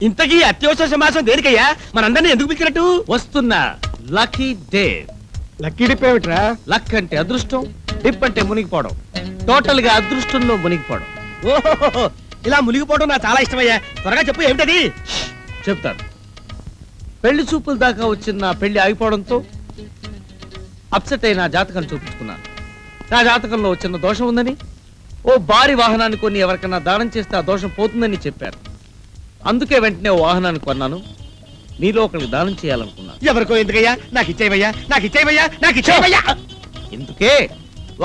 ఇంతకీ అత్యవసర సమాసం దేనికయ్యా? మనందరినీ ఎందుకు పిలిచినట్టు? వస్తున్నా లక్కీ డే. లక్కీ డిప్ ఏమిట్రా? లక్ అంటే అదృష్టం, డిప్ అంటే మునిగిపోవడం. టోటల్ గా అదృష్టంలో మునిగిపోవడం. ఓహో, ఇలా మునిగిపోవడం నాకు చాలా ఇష్టమయ్యా. త్వరగా చెప్పు ఏమిటది? చెప్తాను. పెళ్లి చూపుల దాకా వచ్చిన నా పెళ్లి ఆగిపోవడంతో అప్సెట్ అయి నా జాతకం చూపించుకున్నాను. నా జాతకంలో చిన్న దోషం ఉందని, ఓ భారీ వాహనాన్ని కొని ఎవరికన్నా దానం చేస్తే ఆ దోషం పోతుందని చెప్పారు. అందుకే వెంటనే ఓ వాహనాన్ని కొన్నాను. మీలో ఒకరికి దానం చేయాలనుకున్నాను. ఎవరికో ఎందుకయ్యా? నాకు ఇచ్చేవయ్యా, నాకు ఇచ్చేవయ్యా, నాకు ఇచ్చేవయ్యా. ఎందుకే?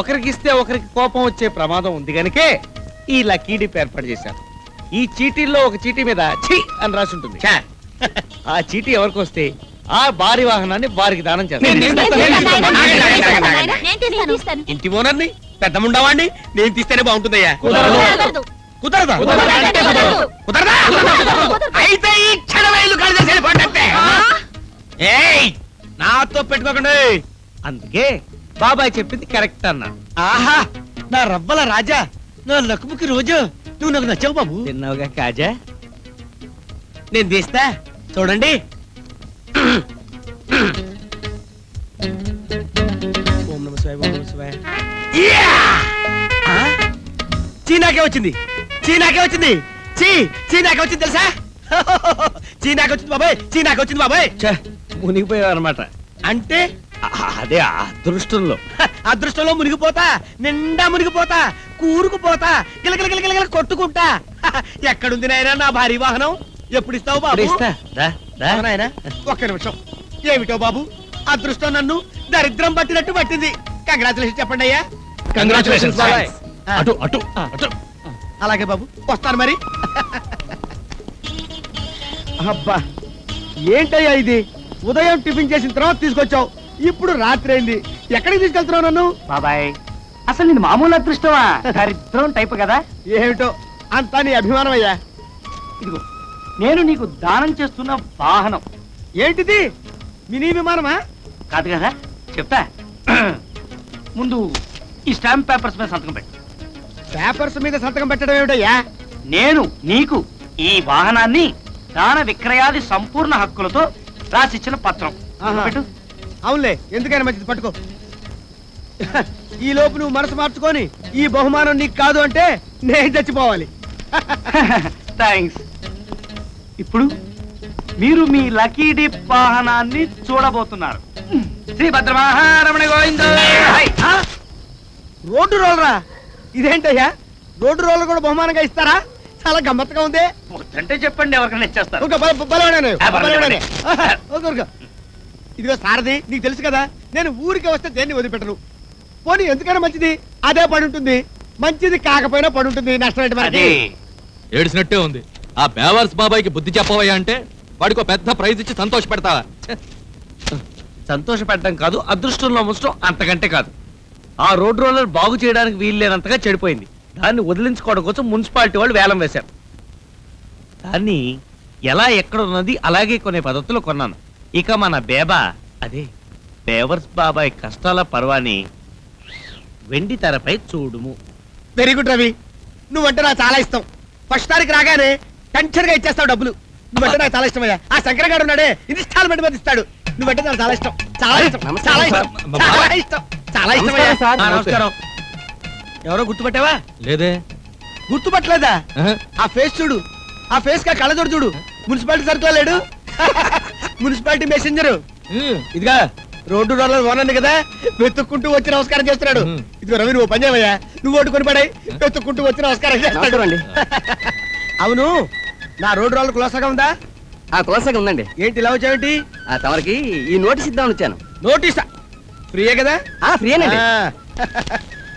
ఒకరికి ఇస్తే ఒకరికి కోపం వచ్చే ప్రమాదం ఉంది గనుకే ఈ లక్కీ డిప్ ఏర్పాటు చేశాను. ఈ చీటీల్లో ఒక చీటీ మీద ఛీ అని రాసి ఉంటుంది. ఆ చీటీ ఎవరికి వస్తే ఆ భారీ వాహనాన్ని వారికి దానం చేస్తాను. ఇంటి ఓనర్ని, పెద్ద ముండవాణ్ణి నేను తీస్తేనే బాగుంటుందయ్యా. కుదరదా? కుదరదా? అయితే ఈ క్షణమైలు కలిసేది పంటే. ఏయ్, నాతో పెట్టుకోకండి. అందుకే బాబాయ్ చెప్పింది కరెక్ట్ అన్నా. ఆహా, నా రవ్వల రాజా, నా లక్కుముకి రోజు నువ్వు నాకు నచ్చావు బాబు. తిన్నావుగా కాజా? నేను తీస్తా చూడండి. ఓం నమః శివాయ, ఓం నమః శివాయ. చీనాకే వచ్చింది, చీనాకే వచ్చింది, చీనాకే వచ్చింది తెలుసా? చీనాకే వచ్చింది బాబాయ్, చీనాకే వచ్చింది బాబాయ్. మునిగిపోయావు అనమాట. అంటే అదే అదృష్టంలో. అదృష్టంలో మునిగిపోతా, నిండా మునిగిపోతా, కూరుకుపోతా, గిలగిల గిలగిల కొట్టుకుంటా. ఎక్కడుంది నాయనా నా భారీ వాహనం? ఎప్పుడు ఇస్తావు బాబు? నాయనా ఒక్క నిమిషం. ఏమిటో బాబు, అదృష్టం నన్ను దరిద్రం పట్టినట్టు పట్టింది. కంగ్రాచులేషన్ చెప్పండి అయ్యా. కంగ్రాచులేషన్స్ బాబాయ్. అటు అటు అటు. అలాగే బాబు, వస్తాను మరి. అబ్బా, ఏంటయ్యా ఇది? ఉదయం టిఫిన్ చేసిన తర్వాత తీసుకొచ్చావు, ఇప్పుడు రాత్రి అయింది. ఎక్కడికి తీసుకెళ్తున్నావు నన్ను? బాబాయ్, అసలు నేను మామూలు అదృష్టమా, దరిద్రం టైప్ కదా? ఏమిటో అంతా నీ అభిమానం అయ్యా. ఇదిగో, నేను నీకు దానం చేస్తున్న వాహనం. ఏంటిది? మినీ విమానమా? కాదు కదా, చెప్తా. ముందు ఈ స్టాంప్ పేపర్స్ మీద సంతకం పెట్టు. పేపర్స్ మీద సంతకం పెట్టడం ఏమిటయ్యా? నేను నీకు ఈ వాహనాన్ని దాన విక్రయాది సంపూర్ణ హక్కులతో రాసిచ్చిన పత్రం. ఆహా. పెట్టు. అవునులే, ఎందుకైనా మంచిది, పట్టుకో. ఈ లోపు నువ్వు మనసు మార్చుకొని ఈ బహుమానం నీకు కాదు అంటే నేను చచ్చిపోవాలి. థ్యాంక్స్. ఇప్పుడు మీరు మీ లక్కీ డిప్ వాహనాన్ని చూడబోతున్నారు. శ్రీ భద్రమహారమణ గోవిందో. రోడ్డు రోలరా? ఇదేంటయ్యా, రోడ్డు రోలర్ కూడా బహుమానంగా ఇస్తారా? చాలా గమ్మత్తుగా ఉంది. వద్దంటే చెప్పండి, ఎవరికైనా ఇచ్చేస్తారు. ఇదిగో సారథి, నీకు తెలుసు కదా నేను ఊరికి వస్తే దేన్ని వదిలిపెట్టను. పోనీ ఎందుకైనా మంచిది అదే పడి ఉంటుంది, మంచిది కాకపోయినా పడి ఉంటుంది. నష్టం ఏంటి మనకి? ఏడిసినట్టే ఉంది. ఆ బేవర్స్ బాబాయ్కి బుద్ధి చెప్పవయ్యా అంటే వాడికి ఒక పెద్ద ప్రైజ్ ఇచ్చి సంతోష పెడతావా? సంతోష పెట్టడం కాదు, అదృష్టంలో ముష్టం అంతకంటే కాదు. ఆ రోడ్ రోలర్ బాగు చేయడానికి వీల్లేనంతగా చెడిపోయింది. దాన్ని వదిలించుకోవడం కోసం మున్సిపాలిటీ వాళ్ళు వేలం వేశారు. దాన్ని ఎలా ఎక్కడ ఉన్నది అలాగే కొనే పద్ధతిలో కొన్నాను. ఇక మన బేబా, అదే బేవర్స్ బాబాయ్ కష్టాల పర్వాని వెండి తెరపై చూడుము. వెరీ గుడ్ రవి, నువ్వంటే నాకు చాలా ఇష్టం. ఫస్ట్ తారీఖు రాగానే టెన్షన్ గా ఇచ్చేస్తావు డబ్బులు. నువ్వంటే నాకు చాలా ఇష్టమయ్యా. ఆ శంకరగాడు ఉన్నాడే, ఇన్స్టాల్మెంట్ మీద ఇస్తాడు. నువ్వంటే నాకు చాలా ఇష్టం, చాలా ఇష్టం, చాలా ఇష్టం, చాలా ఇష్టం, చాలా ఇష్టమయ్యా. నమస్కారం. ఎవరో గుర్తుపట్టావా? లేదే. గుర్తుపట్టలేదా? ఆ ఫేస్ చూడు, ఆ ఫేస్ కా కళ్ళజోడు చూడు. మున్సిపాలిటీ సర్కిల్ లేడు, మున్సిపాలిటీ మెసెంజర్. ఇదిగా రోడ్డు రోలర్ ఓనర్ కదా, వెతుక్కుంటూ వచ్చి నమస్కారం చేస్తున్నాడు. ఇదిగో రవి, నువ్వు పని చేయవయ్యా. నువ్వు ఓటు కొని పడాయి, వెతుక్కుంటూ వచ్చి నమస్కారం చేస్తాడు. అవును, నా రోడ్డు రోలర్ కులాసాగా ఉందా? కులాసాగా ఉందండి. ఏంటి ఇలా వచ్చావేంటి? తమరికి ఈ నోటీస్ ఇద్దామని వచ్చాను. నోటీసా? ఫ్రీయే కదా? ఫ్రీయేనండి.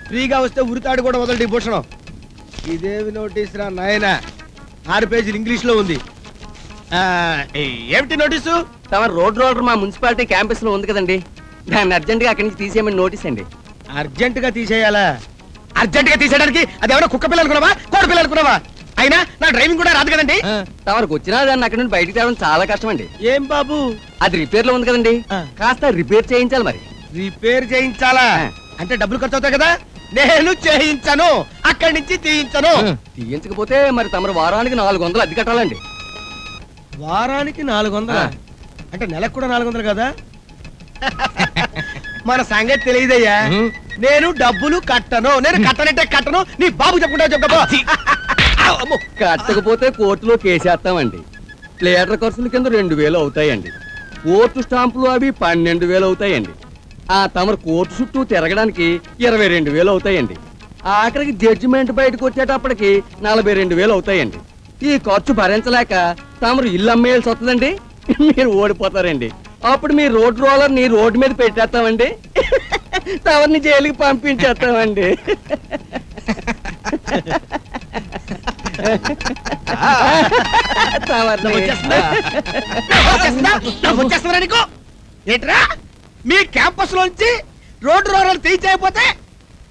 ఫ్రీగా వస్తే ఉరితాడు కూడా వదలటి భూషణం. ఇదేమి నోటీస్ రా నాయనా, 6 పేజీలు ఇంగ్లీష్ లో ఉంది. ఏమిటి నోటీసు? తమ రోడ్ రోలర్ మా మున్సిపాలిటీ క్యాంపస్ లో ఉంది కదండి, దాన్ని అర్జెంట్ గా అక్కడి నుంచి తీసేయమని నోటీస్ అండి. అర్జెంట్ గా తీసేయాలా? అర్జెంట్ గా తీసేయడానికి అది ఎవరో కుక్క పిల్ల అనుకున్నావా, కోడి పిల్ల అనుకున్నావా? అయినా నా డ్రైవింగ్ కూడా రాదు కదండి. తమకు వచ్చినా దాన్ని అక్కడి నుండి బయటికి తేవడం చాలా కష్టం అండి. ఏం బాబు, అది రిపేర్ లో ఉంది కదండి, కాస్త రిపేర్ చేయించాలి. మరి రిపేర్ చేయించాలా అంటే డబ్బులు ఖర్చు అవుతాయి కదా. నేను చేయించను, అక్కడి నుంచి తీయించను. తీయించకపోతే మరి తమరు వారానికి 400 అద్దె కట్టాలండి. వారానికి 400 అంటే నెలకు కూడా 400 కదా మన సంగతి తెలియదయ్యా నేను డబ్బులు కట్టను నేను కట్టనంటే కట్టను నీ బాబు చెప్పుకుంటా చెప్పబో కట్టకపోతే కోర్టులో కేసేస్తామండి ప్లేటర్ ఖర్చుల కింద 2000 అవుతాయండి కోర్టు స్టాంపులు అవి 12,000 అవుతాయండి ఆ తమరు కోర్టు చుట్టూ తిరగడానికి 22,000 అవుతాయండి ఆఖరికి జడ్జిమెంట్ బయటకు వచ్చేటప్పటికి 42,000 అవుతాయండి ఈ ఖర్చు భరించలేక తమరు ఇల్లు అమ్మేయాల్సి వస్తుందండి మీరు ఓడిపోతారండి అప్పుడు మీ రోడ్ రోలర్ ని రోడ్డు మీద పెట్టేస్తామండి తమరిని జైలుకి పంపించేస్తామండి తమరిని వచ్చేస్తున్నా నీకు ఏంట్రా మీ క్యాంపస్ లోంచి రోడ్డు రోలర్ తీయించకపోతే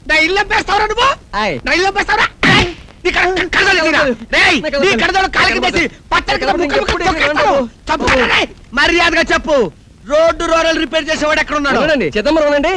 నా ఇల్లు అమ్మేస్తావురా నువ్వు ఆయ్. నా ఇల్లు అమ్మేస్తావురా ఏయ్! నీ కళ్ళజోడు తీరా. రేయ్, నీ కళ్ళజోడు కాలికి వేసి పచ్చడి కింద ముక్కలు ముక్కలు తొక్కేస్తాను. చంపుతాను రేయ్. మర్యాదగా చెప్పు రోడ్డు రోలర్ రిపేర్ చేసేవాడు ఎక్కడ ఉన్నాడు చిదంబరం అండి